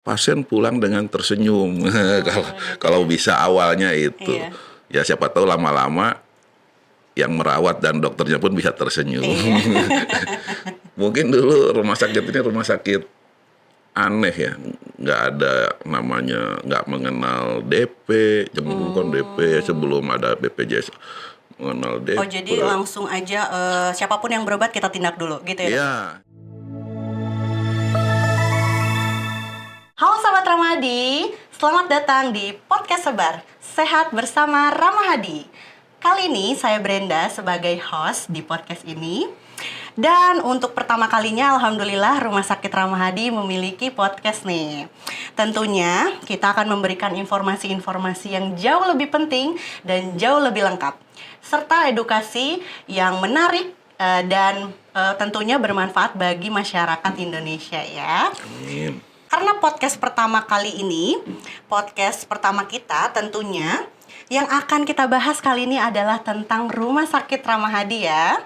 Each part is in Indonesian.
pasien pulang dengan tersenyum. Kalau Gitu kalau ya? bisa awalnya itu. Iya. Ya siapa tahu lama-lama yang merawat dan dokternya pun bisa tersenyum. Iya. Mungkin dulu rumah sakit ini rumah sakit aneh ya, nggak ada namanya, nggak mengenal DP. Zaman dulu kan DP sebelum ada BPJS mengenal Oh, DP. jadi langsung aja, siapapun yang berobat kita tindak dulu, gitu ya, Dok? Iya. Halo Sahabat Ramadi, selamat datang di Podcast Sebar, Sehat bersama Ramahadi. Kali ini saya Brenda sebagai host di podcast ini. Dan untuk pertama kalinya Alhamdulillah Rumah Sakit Ramahadi memiliki podcast nih. Tentunya kita akan memberikan informasi-informasi yang jauh lebih penting dan jauh lebih lengkap, serta edukasi yang menarik dan tentunya bermanfaat bagi masyarakat Indonesia ya. Amin. Karena podcast pertama kali ini, podcast pertama kita tentunya yang akan kita bahas kali ini adalah tentang Rumah Sakit Ramahadi ya.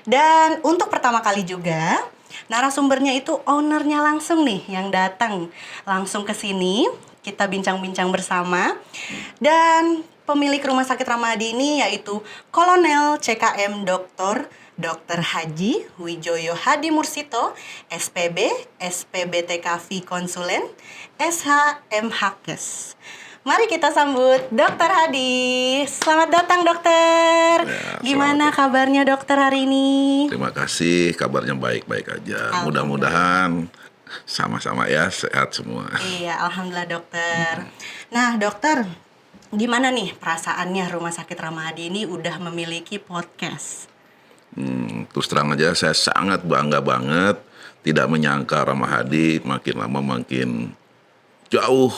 Dan untuk pertama kali juga, narasumbernya itu ownernya langsung nih yang datang langsung ke sini. Kita bincang-bincang bersama. Dan pemilik Rumah Sakit Ramahadi ini yaitu Kolonel CKM Dr. Haji Wijoyo Hadi Mursito, SPB, SPBTKV Konsulen, SH MHKes. Mari kita sambut Dr. Hadi. Selamat datang, Dokter. Ya, Gimana selamat. kabarnya Dokter hari ini? Terima kasih, kabarnya baik-baik aja. Mudah-mudahan sama-sama ya, sehat semua. Iya, Alhamdulillah Dokter. Nah, Dokter, gimana nih perasaannya Rumah Sakit Ramahadi ini udah memiliki podcast? Terus terang aja saya sangat bangga banget, tidak menyangka Ramahadi makin lama makin jauh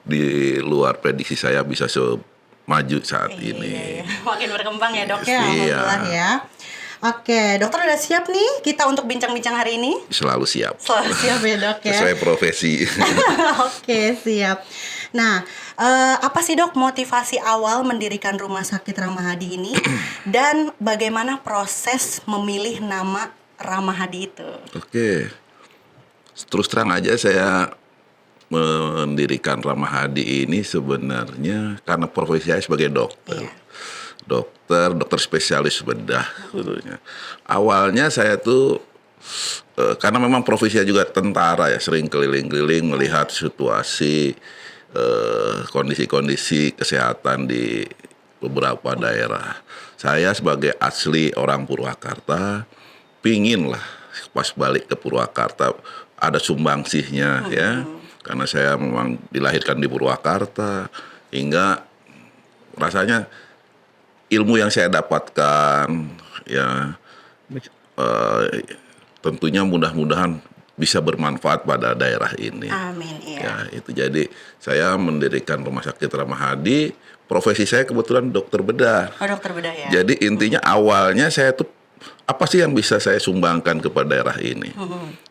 di luar prediksi saya bisa semaju saat ini. Iya. Makin berkembang ya Dok ya, Iya. Alhamdulillah ya. Oke, Dokter udah siap nih kita untuk bincang-bincang hari ini? Selalu siap. Selalu siap ya Dok ya. Sesuai profesi. Oke, siap. Nah, apa sih Dok motivasi awal mendirikan Rumah Sakit Ramahadi ini dan bagaimana proses memilih nama Ramahadi itu? Oke. Terus terang aja saya mendirikan Ramahadi ini sebenarnya karena profesi saya sebagai dokter. Iya. Dokter spesialis bedah sebetulnya. Awalnya saya tuh karena memang profesi saya juga tentara ya, sering keliling-keliling melihat situasi kondisi-kondisi kesehatan di beberapa daerah. Saya sebagai asli orang Purwakarta pingin lah pas balik ke Purwakarta ada sumbangsihnya ya, karena saya memang dilahirkan di Purwakarta, hingga rasanya ilmu yang saya dapatkan ya tentunya mudah-mudahan bisa bermanfaat pada daerah ini. Amin, iya. Ya, itu jadi saya mendirikan Rumah Sakit Ramahadi. Profesi saya kebetulan dokter bedah. Oh, dokter bedah ya. Jadi intinya awalnya saya tuh apa sih yang bisa saya sumbangkan kepada daerah ini?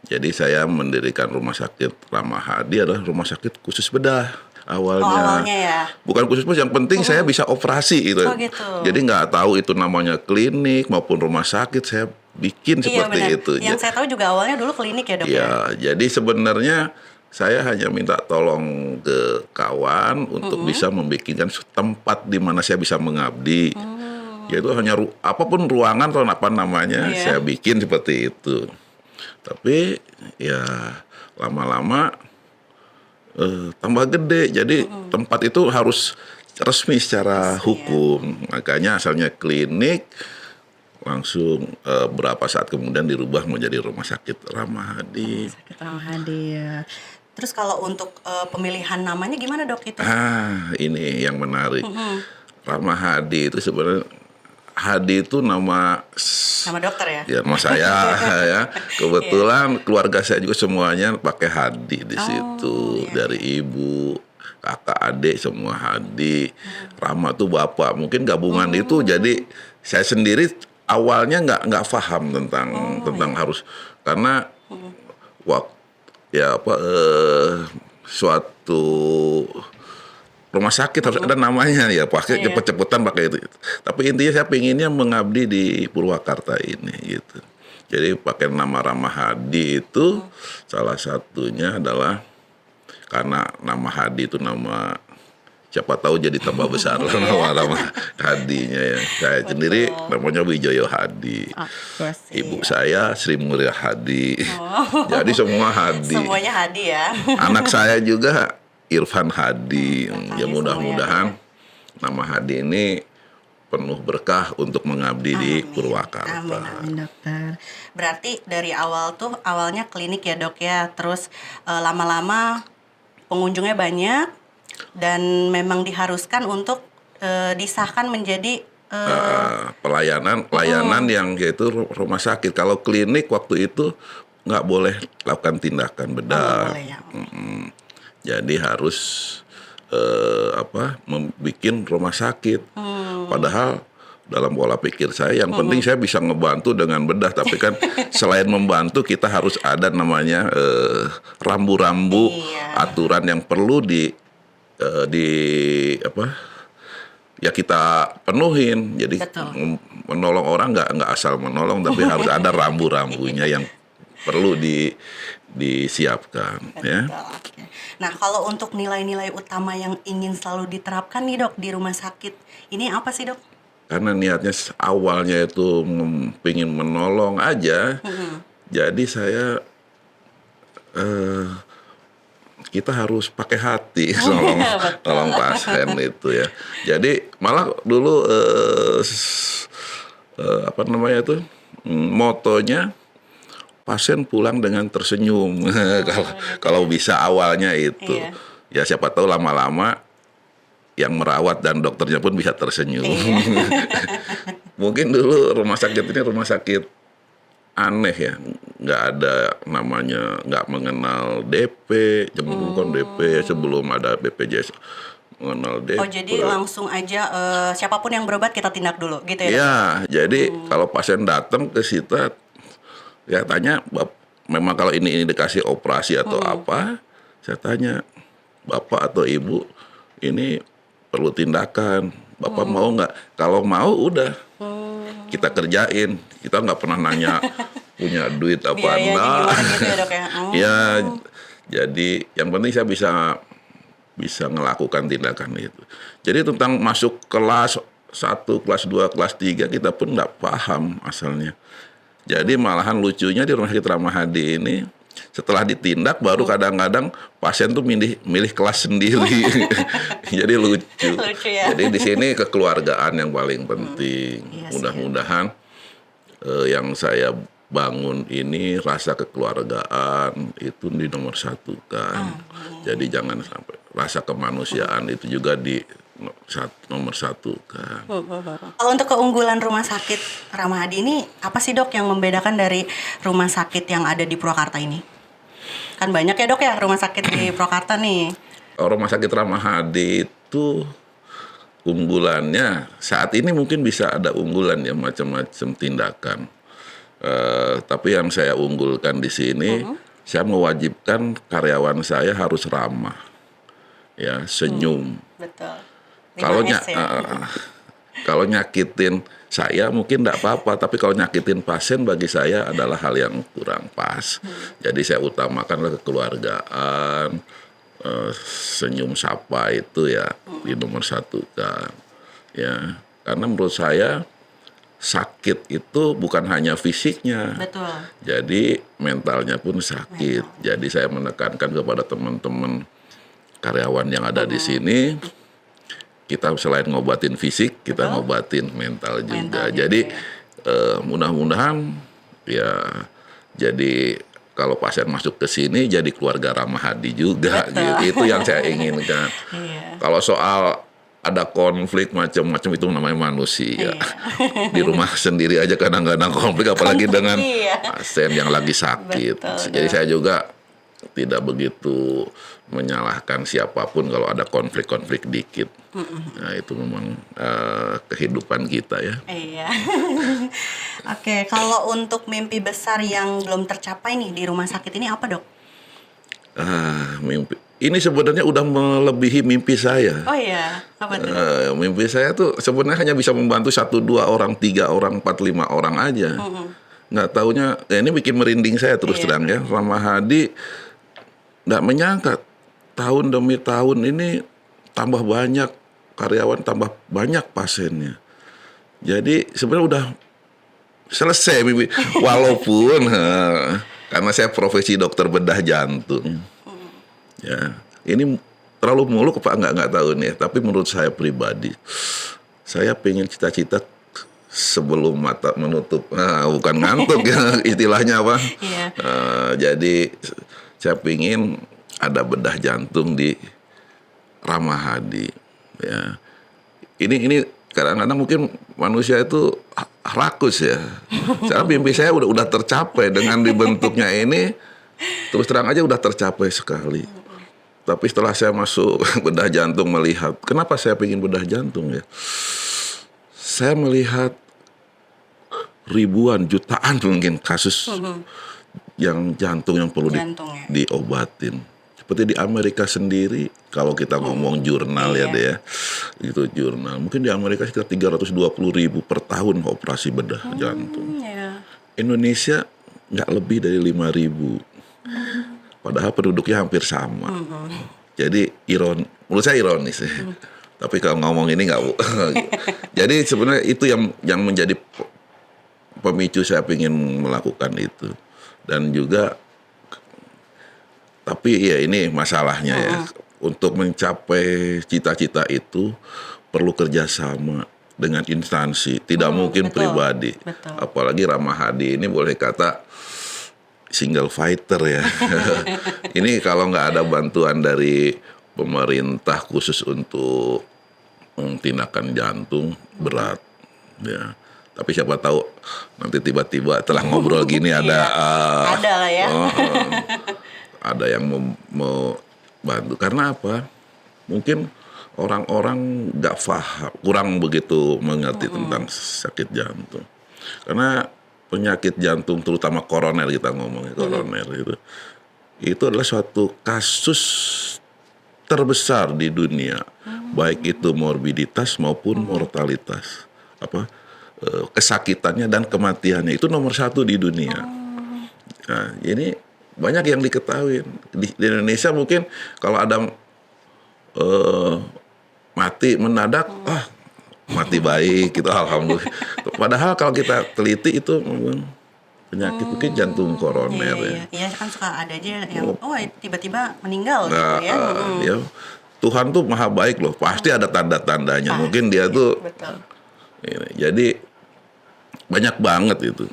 Jadi saya mendirikan Rumah Sakit Ramahadi adalah rumah sakit khusus bedah awalnya. Oh, awalnya ya. Bukan khusus bedah, yang penting saya bisa operasi gitu. Oh, gitu. Jadi nggak tahu itu namanya klinik maupun rumah sakit, saya bikin Iya seperti benar. itu. Yang saya tahu juga awalnya dulu klinik ya Dok ya. Ya, jadi sebenarnya saya hanya minta tolong ke kawan untuk bisa membikinkan tempat di mana saya bisa mengabdi. Yaitu hanya apapun ruangan atau apa namanya, Iya. saya bikin seperti itu. Tapi ya lama-lama tambah gede. Jadi tempat itu harus resmi secara hukum. Makanya asalnya klinik, langsung berapa saat kemudian dirubah menjadi Rumah Sakit Ramahadi. Sakit Ramahadi ya. Terus kalau untuk pemilihan namanya gimana Dok itu? Ini yang menarik. Ramahadi itu sebenarnya, Hadi itu nama Nama dokter ya? ya nama saya ya. Kebetulan keluarga saya juga semuanya pakai Hadi di situ. iya. Dari ibu, kakak, adik semua Hadi. Rama tuh bapak. Mungkin gabungan itu, jadi saya sendiri awalnya nggak paham tentang harus, karena waktu ya suatu rumah sakit harus ada namanya ya, pakai Iya. cepet-cepetan pakai itu. Tapi intinya saya pinginnya mengabdi di Purwakarta ini gitu. Jadi pakai nama Ramahadi itu salah satunya adalah karena nama Hadi itu nama, siapa tahu jadi tambah besar lah nama Hadinya ya. Saya sendiri namanya Wijoyo Hadi. Ibu saya Sri Muria Hadi. Jadi semua Hadi. Semuanya Hadi ya. Anak saya juga Irfan Hadi. Ya Hadi mudah-mudahan nama Hadi ini penuh berkah untuk mengabdi di Purwakarta. Amin dokter. Berarti dari awalnya klinik ya dok ya, terus lama-lama pengunjungnya banyak dan memang diharuskan untuk disahkan menjadi pelayanan yang yaitu rumah sakit. Kalau klinik waktu itu nggak boleh lakukan tindakan bedah. boleh ya. Jadi harus membuat rumah sakit. Padahal dalam pola pikir saya yang penting saya bisa ngebantu dengan bedah, tapi kan selain membantu kita harus ada namanya rambu-rambu aturan yang perlu ya kita penuhin. Jadi menolong orang nggak asal menolong, tapi harus ada rambu-rambunya yang perlu disiapkan. Betul, ya. okay. Nah, kalau untuk nilai-nilai utama yang ingin selalu diterapkan nih dok di rumah sakit, ini apa sih dok? Karena niatnya awalnya itu ingin menolong aja, jadi saya kita harus pakai hati tolong pasien itu ya. Jadi malah dulu motonya pasien pulang dengan tersenyum. Kalau bisa awalnya itu. Ya siapa tahu lama-lama yang merawat dan dokternya pun bisa tersenyum. Mungkin dulu rumah sakit ini rumah sakit aneh ya, nggak ada namanya, nggak mengenal DP, sebelum ada BPJS mengenal DP. Oh jadi langsung aja siapapun yang berobat kita tindak dulu gitu ya? Iya, jadi kalau pasien datang ke kita, ya tanya, memang kalau ini dikasih operasi atau apa, saya tanya, Bapak atau Ibu, ini perlu tindakan, Bapak mau nggak? Kalau mau udah, kita kerjain. Kita nggak pernah nanya punya duit apa enggak. Gitu ya, dok, ya? Ya, jadi yang penting saya bisa melakukan tindakan itu. Jadi tentang masuk kelas 1, kelas 2, kelas 3 kita pun nggak paham asalnya. Jadi malahan lucunya di Rumah Sakit Ramah Hadi ini setelah ditindak baru kadang-kadang pasien tuh milih kelas sendiri. Jadi lucu ya? Jadi di sini kekeluargaan yang paling penting. Mudah-mudahan yang saya bangun ini rasa kekeluargaan itu di nomor 1 kan. Jadi jangan sampai rasa kemanusiaan itu juga di nomor 1 kan. Kalau untuk keunggulan Rumah Sakit Ramah Hadi ini apa sih dok yang membedakan dari rumah sakit yang ada di Purwakarta ini? Kan banyak ya dok ya rumah sakit di Purwakarta nih. Rumah Sakit Ramah Hadi itu unggulannya saat ini mungkin bisa ada unggulan ya, macam-macam tindakan. Tapi yang saya unggulkan di sini, saya mewajibkan karyawan saya harus ramah, ya senyum. Betul. Kalau nyakitin saya mungkin tidak apa-apa, tapi kalau nyakitin pasien bagi saya adalah hal yang kurang pas. Jadi saya utamakanlah kekeluargaan, senyum sapa itu ya di nomor 1 kan. Ya, karena menurut saya sakit itu bukan hanya fisiknya. Betul. Jadi mentalnya pun sakit. Jadi saya menekankan kepada teman-teman karyawan yang ada di sini, kita selain ngobatin fisik, kita ngobatin mental juga. Jadi mudah-mudahan ya jadi kalau pasien masuk ke sini jadi keluarga Ramah Hadi juga. Gitu. Itu yang saya inginkan. Kalau soal ada konflik macam-macam itu namanya manusia. Di rumah sendiri aja kadang-kadang konflik, apalagi dengan pasien yang lagi sakit. Jadi saya juga tidak begitu menyalahkan siapapun kalau ada konflik-konflik dikit. Nah itu memang kehidupan kita ya. Iya. Oke, kalau untuk mimpi besar yang belum tercapai nih di rumah sakit ini apa dok? Mimpi ini sebenarnya udah melebihi mimpi saya. Oh iya, apa tuh? Mimpi saya tuh sebenarnya hanya bisa membantu 1, 2 orang, 3 orang, 4, 5 orang aja. Nggak taunya, ini bikin merinding saya terus terang ya. Ramah Hadi nggak menyangka tahun demi tahun ini tambah banyak karyawan, tambah banyak pasiennya. Jadi sebenarnya udah selesai walaupun karena saya profesi dokter bedah jantung. Ya, ini terlalu muluk apa nggak tahu nih. Tapi menurut saya pribadi, saya pengen cita-cita sebelum mata menutup. Bukan ngantuk ya istilahnya apa? Iya. Jadi saya pengen ada bedah jantung di Ramadhani. Ya, ini kadang-kadang mungkin manusia itu rakus ya. Saya mimpi saya udah tercapai dengan dibentuknya ini. Terus terang aja udah tercapai sekali. Tapi setelah saya masuk bedah jantung melihat, kenapa saya pengen bedah jantung ya? Saya melihat ribuan, jutaan mungkin kasus yang jantung yang perlu diobatin. Seperti di Amerika sendiri, kalau kita ngomong jurnal ya deh ya, itu jurnal. Mungkin di Amerika sekitar 320.000 per tahun operasi bedah jantung. Indonesia nggak lebih dari 5.000. Padahal penduduknya hampir sama. Jadi menurut saya ironis ya. Tapi kalau ngomong ini nggak. Jadi sebenarnya itu yang menjadi pemicu saya ingin melakukan itu. Dan juga, tapi ya ini masalahnya ya. Untuk mencapai cita-cita itu perlu kerjasama dengan instansi. Tidak mungkin pribadi. Betul. Apalagi Ramadhani ini boleh kata single fighter ya. Ini kalau nggak ada bantuan dari pemerintah khusus untuk tindakan jantung berat ya. Tapi siapa tahu nanti tiba-tiba telah ngobrol gini ada ada lah ya. Ada yang mau bantu. Karena apa? Mungkin orang-orang nggak paham, kurang begitu mengerti tentang sakit jantung. Karena penyakit jantung terutama koroner, kita ngomongnya koroner itu adalah suatu kasus terbesar di dunia, baik itu morbiditas maupun mortalitas, kesakitannya dan kematiannya itu nomor 1 di dunia. Nah, ini banyak yang diketahui di Indonesia. Mungkin kalau ada mati mendadak, mati baik gitu, alhamdulillah. Padahal kalau kita teliti itu penyakit mungkin jantung koroner Iya kan suka ada aja yang tiba-tiba meninggal gitu ya. Ya. Tuhan tuh maha baik loh, pasti ada tanda-tandanya. Mungkin dia tuh. Betul. Jadi banyak banget itu.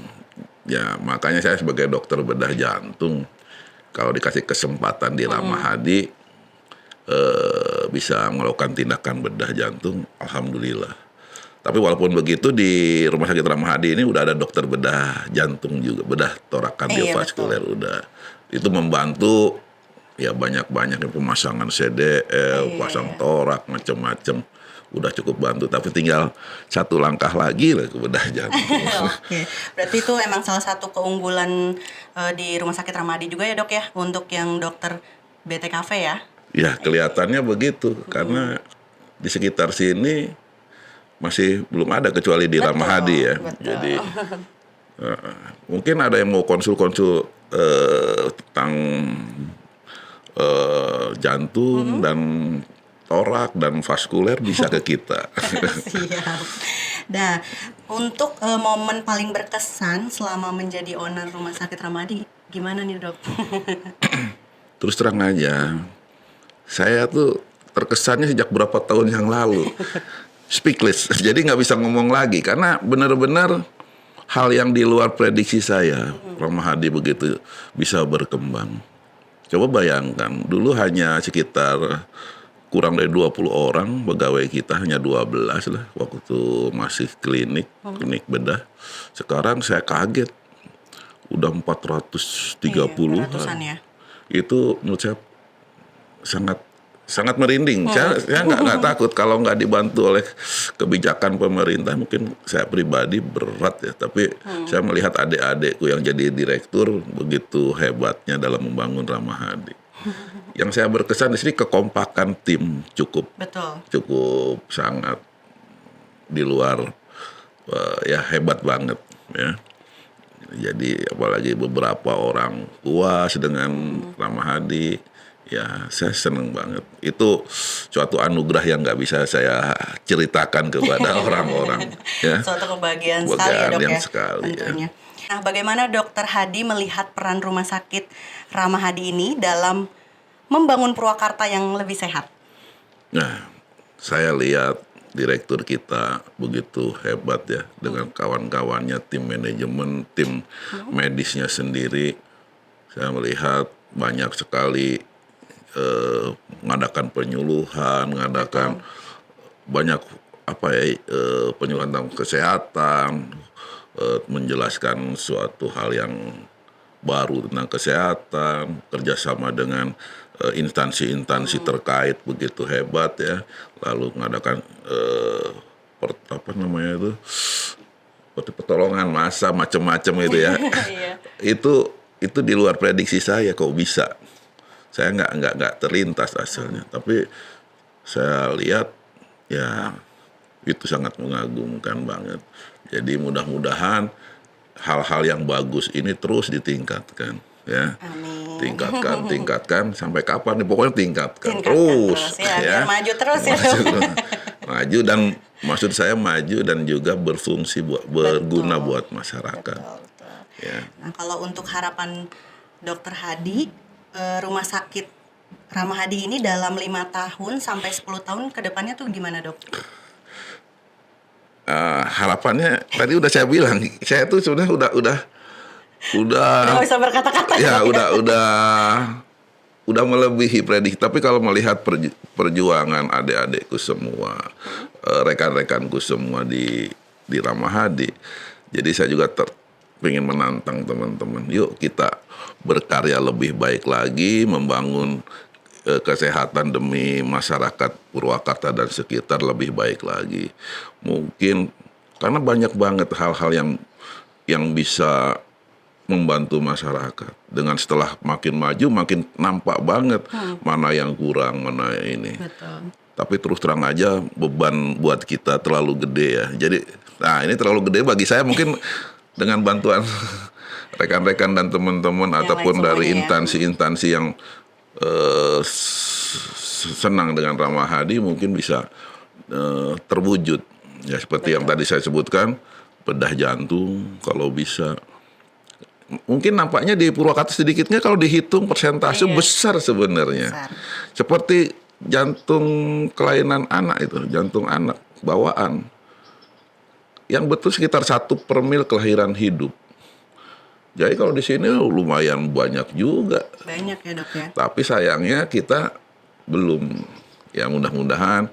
Ya makanya saya sebagai dokter bedah jantung, kalau dikasih kesempatan di Ramadhani bisa melakukan tindakan bedah jantung, alhamdulillah. Tapi walaupun begitu di Rumah Sakit Ramadhani ini udah ada dokter bedah jantung juga, bedah torak kardiovaskuler udah. Itu membantu ya banyak-banyak pemasangan CDL, pasang torak macam-macam. Udah cukup bantu, tapi tinggal satu langkah lagi lah ke bedah jantung. Oke, berarti itu emang salah satu keunggulan di Rumah Sakit Ramadhani juga ya dok ya, untuk yang dokter BTKV ya? Ya kelihatannya begitu, karena di sekitar sini masih belum ada kecuali di Ramadhani ya. Betul. Jadi mungkin ada yang mau konsul-konsul tentang jantung dan torak dan vaskuler bisa ke kita. Siap. Nah, untuk momen paling berkesan selama menjadi owner Rumah Sakit Ramadhani, gimana nih dok? Terus terang aja, saya tuh terkesannya sejak berapa tahun yang lalu. Speechless, jadi nggak bisa ngomong lagi. Karena benar-benar hal yang di luar prediksi saya, Ramadhani begitu bisa berkembang. Coba bayangkan, dulu hanya sekitar kurang dari 20 orang pegawai kita, hanya 12 lah waktu masih klinik bedah. Sekarang saya kaget udah 430 ya. Itu menurut saya sangat merinding. Saya nggak takut kalau nggak dibantu oleh kebijakan pemerintah. Mungkin saya pribadi berat ya, tapi saya melihat adik-adikku yang jadi direktur begitu hebatnya dalam membangun Ramadhani. Yang saya berkesan di sini kekompakan tim cukup sangat di luar ya hebat banget ya. Jadi apalagi beberapa orang puas dengan Ramadhani Ya, saya seneng banget. Itu suatu anugerah yang nggak bisa saya ceritakan kepada orang-orang. Ya, Suatu kebahagiaan sekali ya kebahagiaan dok yang ya, sekali ya. tentunya. Nah, bagaimana Dokter Hadi melihat peran Rumah Sakit Ramahadi ini dalam membangun Purwakarta yang lebih sehat? Nah, saya lihat direktur kita begitu hebat ya dengan kawan-kawannya, tim manajemen, tim medisnya sendiri. Saya melihat banyak sekali mengadakan penyuluhan, mengadakan banyak penyuluhan tentang kesehatan, menjelaskan suatu hal yang baru tentang kesehatan, kerjasama dengan instansi-instansi terkait begitu hebat ya, lalu mengadakan apa namanya itu seperti pertolongan massa macam-macam itu ya. Iya. itu di luar prediksi saya kok bisa. Saya nggak terlintas asalnya, tapi saya lihat ya itu sangat mengagumkan banget. Jadi mudah-mudahan hal-hal yang bagus ini terus ditingkatkan ya. Amin. Tingkatkan sampai kapan nih, pokoknya tingkatkan Tingkatkan terus ya, biar maju terus ya dok. maju, dan maksud saya maju dan juga berfungsi berguna buat masyarakat. Betul. Ya. Nah, kalau untuk harapan Dokter Hadi, Rumah Sakit Ramahadi ini dalam 5 tahun sampai 10 tahun ke depannya tuh gimana dok? Harapannya tadi udah saya bilang, saya tuh sebenarnya udah Nggak bisa berkata-kata. ya udah melebihi prediksi. Tapi kalau melihat perjuangan adik-adikku semua, rekan-rekanku semua di Ramahadi, jadi saya juga ingin menantang teman-teman. Yuk kita berkarya lebih baik lagi, membangun kesehatan demi masyarakat Purwakarta dan sekitar lebih baik lagi. Mungkin karena banyak banget hal-hal yang bisa membantu masyarakat. Dengan setelah makin maju makin nampak banget mana yang kurang, mana ini. Betul. Tapi terus terang aja beban buat kita terlalu gede ya. Jadi ini terlalu gede bagi saya, mungkin dengan bantuan rekan-rekan dan teman-teman ataupun dari instansi-instansi yang senang dengan Ramahadi mungkin bisa terwujud ya, seperti yang tadi saya sebutkan, bedah jantung kalau bisa. Mungkin nampaknya di Purwakarta sedikitnya, kalau dihitung persentase besar sebenarnya. Besar. Seperti jantung kelainan anak itu, jantung anak bawaan. Yang betul sekitar 1/1000 kelahiran hidup. Jadi kalau di sini lumayan banyak juga. Banyak ya dok ya. Tapi sayangnya kita belum. Ya mudah-mudahan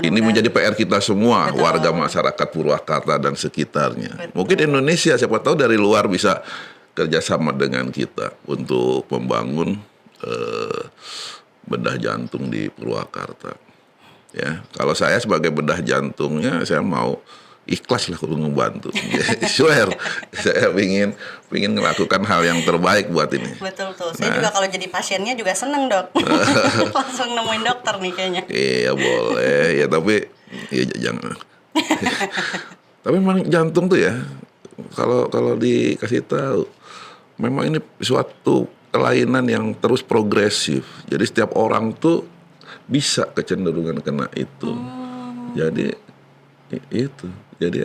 ini menjadi PR kita semua, warga masyarakat Purwakarta dan sekitarnya. Betul. Mungkin Indonesia, siapa tahu dari luar bisa kerjasama dengan kita untuk membangun bedah jantung di Purwakarta. Ya, kalau saya sebagai bedah jantungnya, saya mau ikhlas lah kalau ngebantu. Swear, saya ingin melakukan hal yang terbaik buat ini. Betul tuh. Saya juga kalau jadi pasiennya juga seneng dok. Langsung nemuin dokter nih kayaknya. Iya boleh, ya tapi ya jangan. Tapi memang jantung tuh ya, kalau dikasih tahu, memang ini suatu kelainan yang terus progresif. Jadi setiap orang tuh bisa kecenderungan kena itu. Jadi itu. Jadi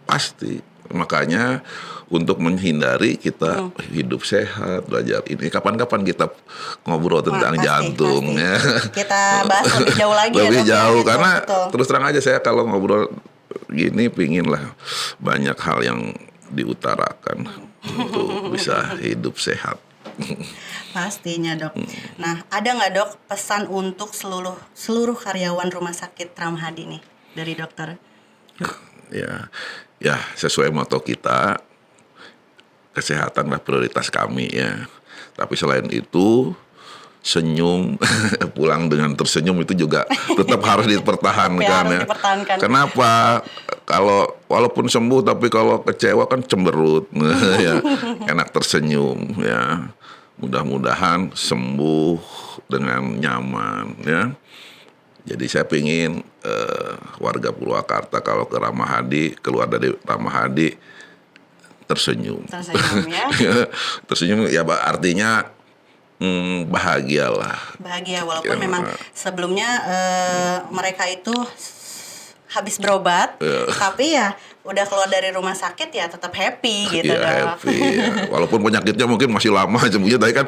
pasti. Makanya untuk menghindari kita hidup sehat, belajar ini. Kapan-kapan kita ngobrol tentang jantung pasti. ya. Kita bahas lebih jauh lagi Lebih ya dok. jauh Gitu, karena betul. terus terang aja saya kalau ngobrol gini pingin lah banyak hal yang diutarakan untuk bisa hidup sehat. Pastinya dok. Nah, ada nggak dok pesan untuk seluruh karyawan Rumah Sakit Ramahadi nih dari dokter? Ya sesuai moto kita, kesehatanlah prioritas kami ya. Tapi selain itu, senyum, pulang dengan tersenyum itu juga tetap harus dipertahankan ya. Dipertahankan. Kenapa? Kalau walaupun sembuh tapi kalau kecewa kan cemberut ya. Enak tersenyum ya. Mudah-mudahan sembuh dengan nyaman ya. Jadi saya pingin warga Purwakarta kalau ke Ramahadi, keluar dari Ramahadi tersenyum. Tersenyum ya. Tersenyum ya artinya bahagialah. Bahagia walaupun Ya, memang sebelumnya mereka itu habis berobat, tapi ya udah keluar dari rumah sakit ya tetap happy gitu Iya, dok. happy. Ya. Walaupun penyakitnya mungkin masih lama sembuhnya, tapi kan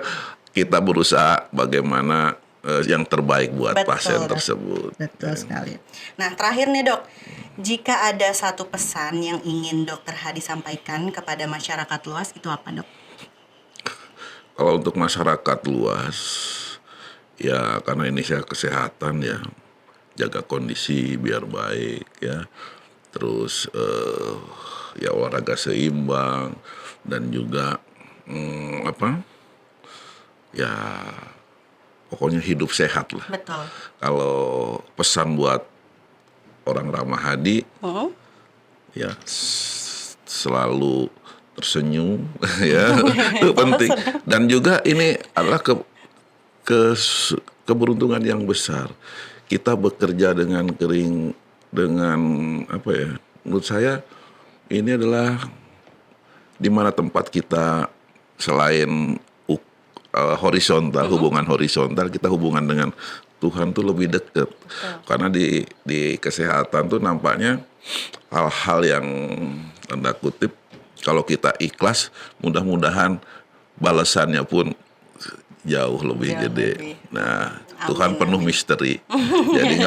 kita berusaha bagaimana yang terbaik buat Betul, pasien Dok. tersebut. Betul sekali. Nah terakhir nih dok, jika ada satu pesan yang ingin dokter Hadi sampaikan kepada masyarakat luas itu apa dok? Kalau untuk masyarakat luas, ya karena ini saya kesehatan ya, jaga kondisi biar baik ya. Terus ya olahraga seimbang dan juga ya pokoknya hidup sehat lah. Betul. Kalau pesan buat orang Ramah Hadi ya selalu tersenyum ya itu penting, dan juga ini adalah keberuntungan yang besar kita bekerja dengan dengan apa ya, menurut saya ini adalah di mana tempat kita selain horizontal, hubungan horizontal, kita hubungan dengan Tuhan tuh lebih dekat. Karena di kesehatan tuh nampaknya hal-hal yang tanda kutip kalau kita ikhlas, mudah-mudahan balasannya pun jauh lebih gede. Lebih. Nah, Amin, Tuhan penuh amin. misteri. Jadi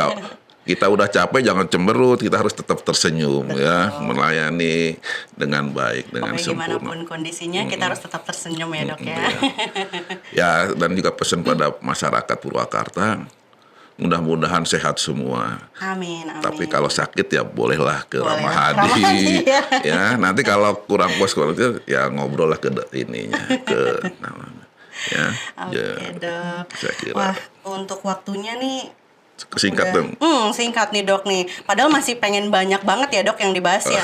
kita udah capek jangan cemberut, kita harus tetap tersenyum. Betul. Ya, melayani dengan baik, dengan Pokoknya sempurna. gimana pun kondisinya kita harus tetap tersenyum ya dok ya. Ya, dan juga pesan pada masyarakat Purwakarta, mudah-mudahan sehat semua. Amin, amin. Tapi kalau sakit ya bolehlah ke Boleh Ramah lah, Hadi. Ramah Hadi, ya. Ya, nanti kalau kurang puas itu ya ngobrol lah ke ininya, ke namanya. Ya, Oke ya, dok. saya kira. Wah untuk waktunya nih Singkat dong. singkat nih dok nih. Padahal masih pengen banyak banget ya dok yang dibahas ya.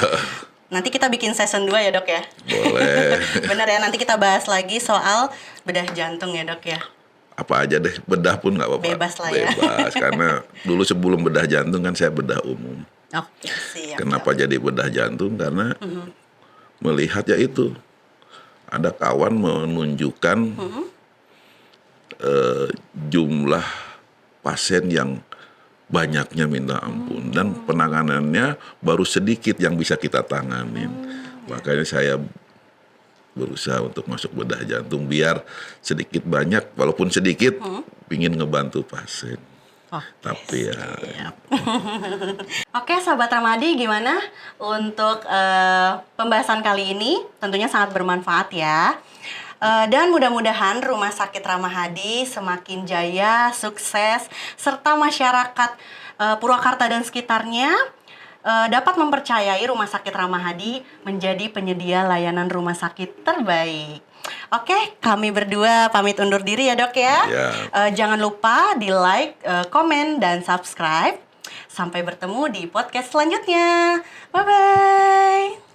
Nanti kita bikin season 2 ya dok ya. Boleh. Bener ya, nanti kita bahas lagi soal bedah jantung ya dok ya. Apa aja deh, bedah pun nggak apa-apa. Bebas lah ya. Bebas, karena dulu sebelum bedah jantung kan saya bedah umum. Oke siap. Kenapa jadi bedah jantung? Karena melihat ya itu ada kawan menunjukkan jumlah pasien yang banyaknya minta ampun dan penanganannya baru sedikit yang bisa kita tanganin. Makanya saya berusaha untuk masuk bedah jantung biar sedikit banyak walaupun sedikit pingin ngebantu pasien. Tapi ya Siap. Oke, sahabat Ramadi, gimana untuk pembahasan kali ini? Tentunya sangat bermanfaat ya. Dan mudah-mudahan Rumah Sakit Ramah Hadi semakin jaya, sukses, serta masyarakat Purwakarta dan sekitarnya dapat mempercayai Rumah Sakit Ramah Hadi menjadi penyedia layanan rumah sakit terbaik. Oke, kami berdua pamit undur diri ya dok ya. Ya. Jangan lupa di like, komen, dan subscribe. Sampai bertemu di podcast selanjutnya. Bye-bye.